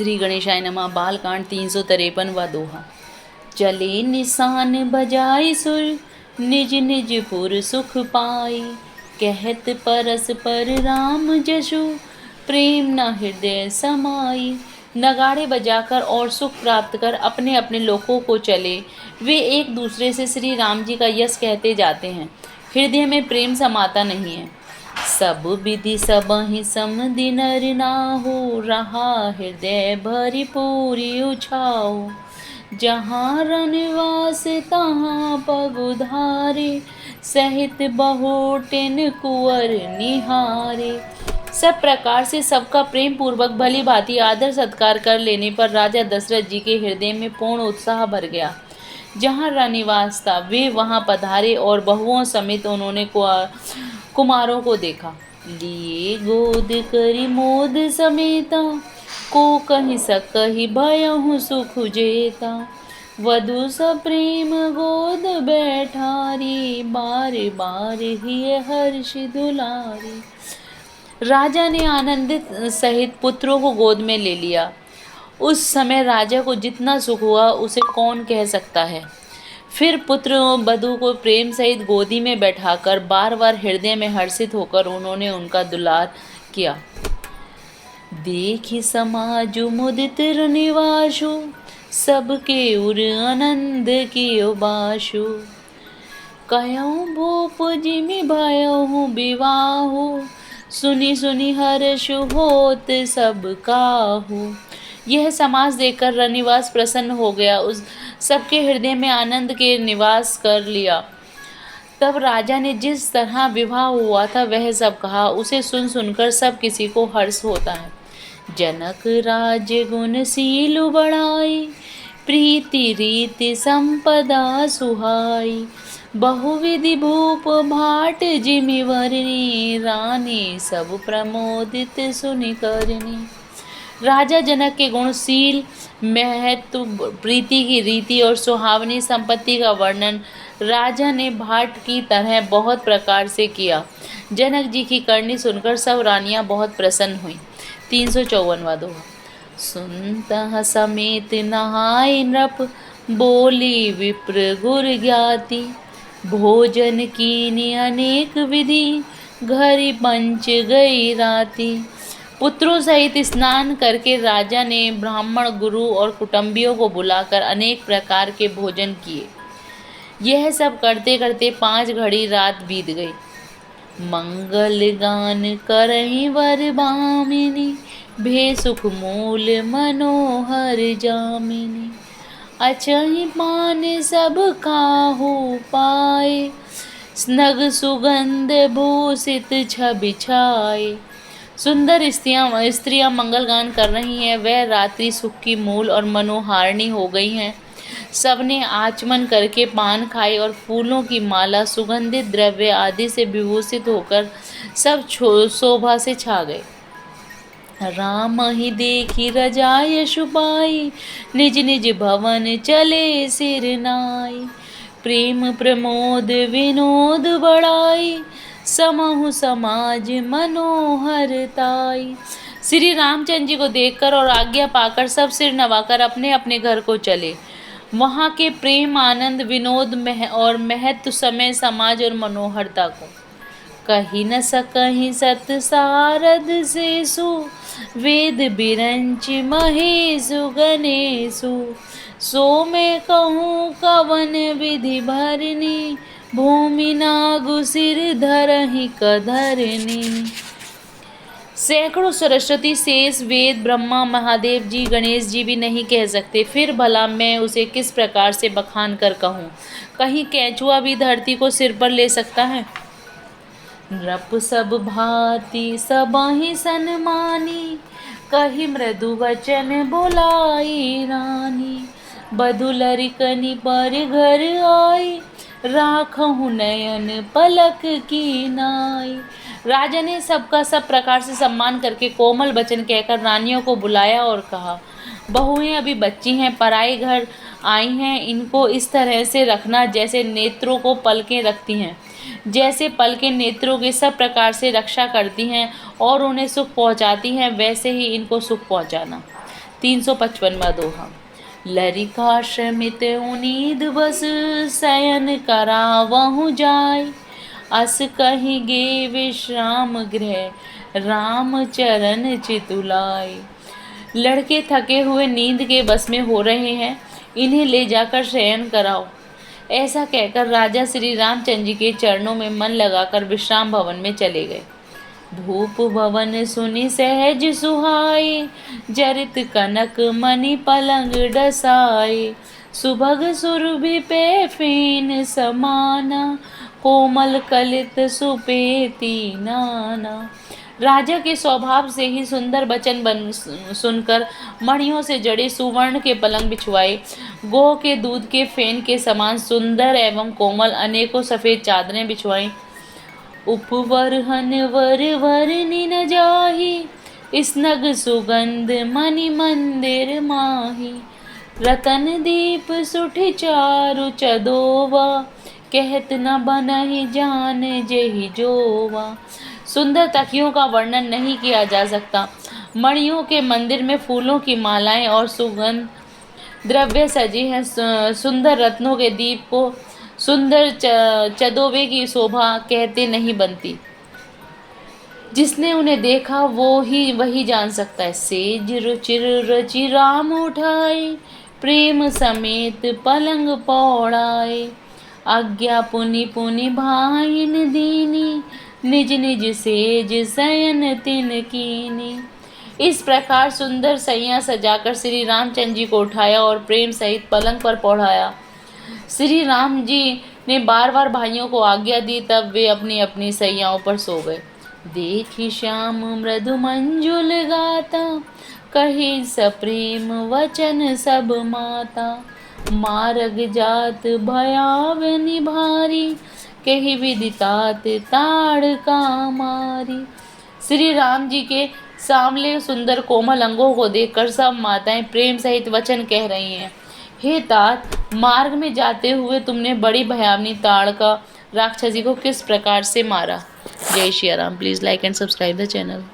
श्री गणेशाय नमः। बालकांड 353 दोहा। चले निशान बजाई सुर, निज निज पुर सुख पाई। कहत परस पर राम जशु, प्रेम न हृदय समाई। नगाड़े बजाकर और सुख प्राप्त कर अपने अपने लोकों को चले। वे एक दूसरे से श्री राम जी का यश कहते जाते हैं। हृदय में प्रेम समाता नहीं है। सब विधि सबहि समधि नर नाहु, रहा हृदय भरी पूरी उछाओ। जहाँ रनवास तहाँ पग उधारे, सहित बहुटिन कुंवर निहारे। सब प्रकार से सबका प्रेम पूर्वक भली भांति आदर सत्कार कर लेने पर राजा दशरथ जी के हृदय में पूर्ण उत्साह भर गया। जहाँ रनिवास था वे वहाँ पधारे और बहुओं समेत उन्होंने कुमारों को देखा। लिए गोद करी मोद समेता, को कहि सकहि भयहु सुख जेता। वधु सप्रेम गोद बैठारी, बार बार ही हर्ष दुलारी। राजा ने आनंदित सहित पुत्रों को गोद में ले लिया। उस समय राजा को जितना सुख हुआ उसे कौन कह सकता है। फिर पुत्र वधू को प्रेम सहित गोदी में बैठाकर बार बार हृदय में हर्षित होकर उन्होंने उनका दुलार किया। देखि समाज मुदित निवासु, सबके उर आनंद कियो बासु। कहूँ भूप जिमि भयहु विवाहु, सुनि सुनि हर्ष होत सब काहू। यह समाज देखकर रनिवास प्रसन्न हो गया, उस सबके हृदय में आनंद के निवास कर लिया। तब राजा ने जिस तरह विवाह हुआ था वह सब कहा। उसे सुन सुनकर सब किसी को हर्ष होता है। जनक राज गुणशील बढ़ाई, प्रीति रीति संपदा सुहाई। बहुविधि भूप भाट जिमि वरनी, रानी सब प्रमोदित सुनि करनी। राजा जनक के गुणशील महत्व, प्रीति की रीति और सुहावनी संपत्ति का वर्णन राजा ने भाट की तरह बहुत प्रकार से किया। जनक जी की करनी सुनकर सब रानियां बहुत प्रसन्न हुईं। 354वां दोहा। सुनतः समेत नहाय नृप, बोली विप्र गुर ज्ञाति। भोजन कीनी अनेक विधि, घरि पंच गई राति। पुत्रों सहित स्नान करके राजा ने ब्राह्मण, गुरु और कुटुंबियों को बुलाकर अनेक प्रकार के भोजन किए। यह सब करते करते 5 घड़ी रात बीत गई। मंगल गान करहि वर भामिनी, भे सुख मूल मनोहर जामिनी। अचहि पान सब खाहु पाए, स्नग सुगंध भूषित छबि छाए। सुंदर स्त्रियां मंगल गान कर रही हैं। वह रात्रि सुख की मूल और मनोहारिणी हो गई हैं। सबने आचमन करके पान खाए और फूलों की माला, सुगंधित द्रव्य आदि से विभूषित होकर सब शोभा से छा गए। राम ही देखी रजाय छुपाई, निज निज भवन चले सिर नाई। प्रेम प्रमोद विनोद बढ़ाई, समहु समाज मनोहर ताई। श्री रामचंद्र जी को देखकर और आज्ञा पाकर सब सिर नवाकर अपने अपने घर को चले। वहाँ के प्रेम, आनंद, विनोद और महत्व समय, समाज और मनोहरता को कही न सकहि सत सारद सेसु। वेद बिरंच महेशु गणेशु, सो मैं कहूँ कवन विधि भरनी। भूमि नागु सिर धरहि कधरनी। सैकड़ों सरस्वती, शेष, वेद, ब्रह्मा, महादेव जी, गणेश जी भी नहीं कह सकते। फिर भला मैं उसे किस प्रकार से बखान कर कहूँ। कहीं केंचुआ भी धरती को सिर पर ले सकता है। नृप सब भांति सबहि सन्मानी, कही मृदु वचन बोलाई रानी। बधु लरिकनि पर घर आई, राखहु नयन पलक की नाई। राजा ने सबका सब प्रकार से सम्मान करके कोमल वचन कहकर रानियों को बुलाया और कहा, बहुएं अभी बच्ची हैं, पराए घर आई हैं। इनको इस तरह से रखना जैसे नेत्रों को पलकें रखती हैं। जैसे पलकें नेत्रों की सब प्रकार से रक्षा करती हैं और उन्हें सुख पहुंचाती हैं, वैसे ही इनको सुख पहुंचाना। 355वां दोहा। लरिका श्रमित उनीद बस शयन करावहु जाय, अस कहीं गे विश्राम गृह राम चरण चितुलाय। लड़के थके हुए नींद के बस में हो रहे हैं, इन्हें ले जाकर शयन कराओ। ऐसा कहकर राजा श्री रामचंद्र जी के चरणों में मन लगाकर विश्राम भवन में चले गए। भूप भवन सुनि सहज सुहाए, जरित कनक मणि पलंग डसाए। सुभग सुरभि पे फेन समाना, कोमल कलित सुपेती नाना। राजा के स्वभाव से ही सुंदर वचन सुनकर मणियों से जड़े सुवर्ण के पलंग बिछवाए, गो के दूध के फेन के समान सुंदर एवं कोमल अनेकों सफेद चादरें बिछवाई। उपवरहन वर वरनि न जाहि, स्नग सुगंध मणि मंदिर माही। रतन दीप सुठि चारु चदोवा, कहत न बनहि जान जेहि जोवा। सुंदर तकियों का वर्णन नहीं किया जा सकता। मणियों के मंदिर में फूलों की मालाएं और सुगंध द्रव्य सजे हैं। सुंदर रत्नों के दीप को सुंदर चदोवे की शोभा कहते नहीं बनती। जिसने उन्हें देखा वो ही वही जान सकता है। सेज रुचिर रचि राम उठाए, प्रेम समेत पलंग पौड़ाए। आज्ञा पुनि पुनि भाइन दीनी, निज निज सेज शयन तिन कीनी। इस प्रकार सुंदर सैया सजाकर श्री रामचंद्र जी को उठाया और प्रेम सहित पलंग पर पौड़ाया। श्री राम जी ने बार बार भाइयों को आज्ञा दी, तब वे अपनी अपनी सैयाओं पर सो गए। देखी श्याम मृदु मंजुल गाता, कही सप्रेम वचन सब माता। मार्ग जात भयावनि भारी, कही विदितात ताड़ का मारी। श्री राम जी के सांवले सुंदर कोमल अंगों को देखकर सब माताएं प्रेम सहित वचन कह रही हैं। हे तात, मार्ग में जाते हुए तुमने बड़ी भयावनी ताड़ का राक्षसी को किस प्रकार से मारा। जय Shri Ram. Please like and subscribe the channel.